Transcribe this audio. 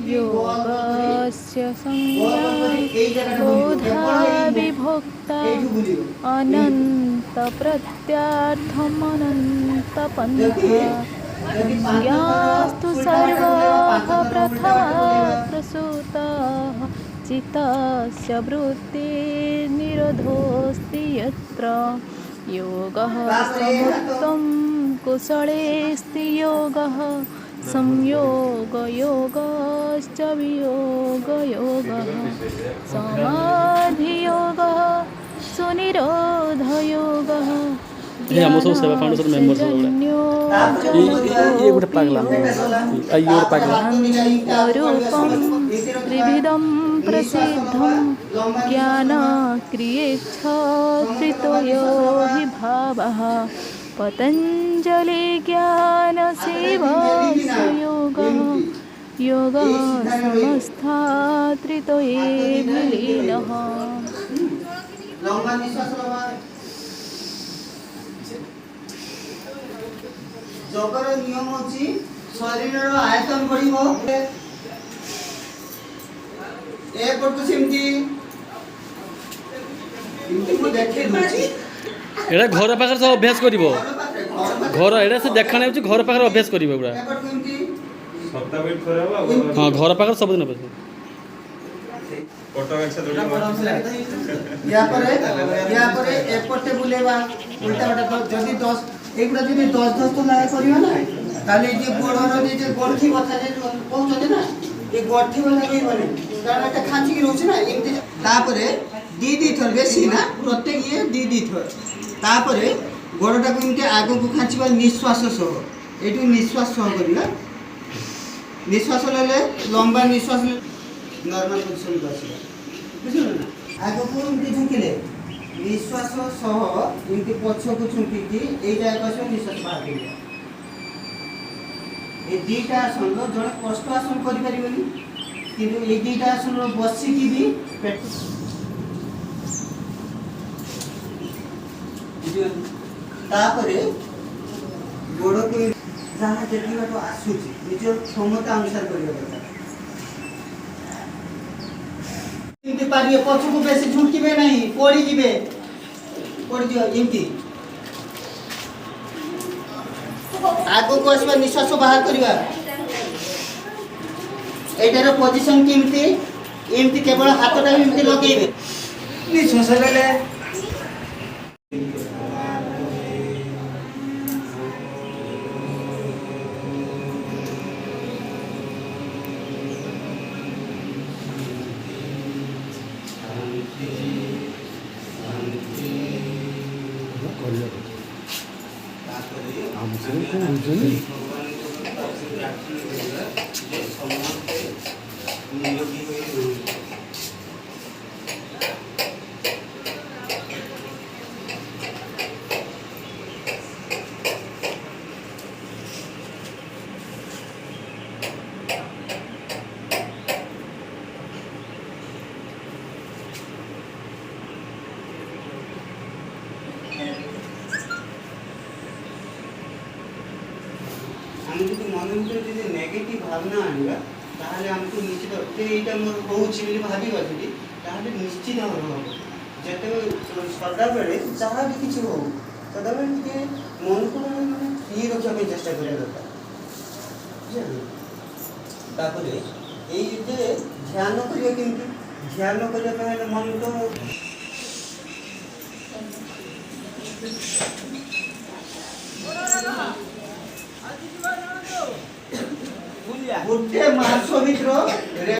योगस्य संज्ञा बोधा विभोक्ता अनन्तप्रत्यार्थमनन्तपन्था संज्ञास्तु सर्वाः प्रथमा प्रसूताः चित्तस्य वृत्तिर्निरोधोऽस्ति यत्र योगः समुत्तं कुशलेस्ति योगः संयोगयोगश्च वियोगयोगः समाधियोगः सुनिरोधयोगः ये गोटे पागला रूपं त्रिविधं प्रसिद्धं ज्ञानक्रियेच्छत्रितो यो हि भावः पतञ्जलि ज्ञानसेवस्य योगः योगः समस्तात्रितो ये विलीनः। जगर नियम अछि शरीर आयतन बढ़िबो ए पटु सेमती को देखे दुछि एटा घर पाखर सब अभ्यास करिवो घर एटा से देखाने होछि घर पाखर अभ्यास करिवो पूरा ए पटु सेमती सप्ताह वेट करावा हां घर पाखर सब दिन अभ्यास फोटो अच्छा दोडी या पर एपटे बुलेवा उल्टा उल्टा जदी 10 एकटा जदी 10 तो लागे करियो ना ताले जे गोड़र जे गोड़थी कथा जे पहुंचते ना ए गोड़थी वाला के बने कारण एटा खांची की रहउछ ना एमती तापरे दी थर बेसी ना प्रत्येक ये दी थर तापरे गोड़टा को एमती आगो को खांचीबा निश्वास सह एटू निश्वास सह करिया निश्वास लेले लंबा निश्वास नॉर्मल पोजीशन को आसीबा बुझिलो ना आगो को एमती झुकिले निश्वास सह एमती पछ को झुकी की ए जाय को निश्वास बाहर करिया ए दीटा आसन रो जण कष्ट आसन करि परिबनी किंतु ए दीटा आसन रो बसी की भी पेट तापरे गोड़ को जहाँ जेती बाटो आसुची निज क्षमता अनुसार करिया दरकार इनके पारिए पछ को बेसी झुकिबे नहीं पड़ी जिबे पड़ी जियो इनकी आगो को आसबा निश्वास बाहर करिवा एटार पोजीशन केमती एमती केवल हाथटा एमती लगेइबे निश्वास लेले हम जो मन भीतर जो नेगेटिव भावना आनिबा ताहले हमको निश्चित एटा मोर होउछि बोली भाबिबा जदी ताहले निश्चित हो जते सदा बेले जहाँ भी किछि हो सदा बेले के मन को माने फ्री रखिया पे चेष्टा करिया दरकार बुझिले तापरे एई जे ध्यान करिया किंतु ध्यान करिया पहले मन तो गोटे मास भितर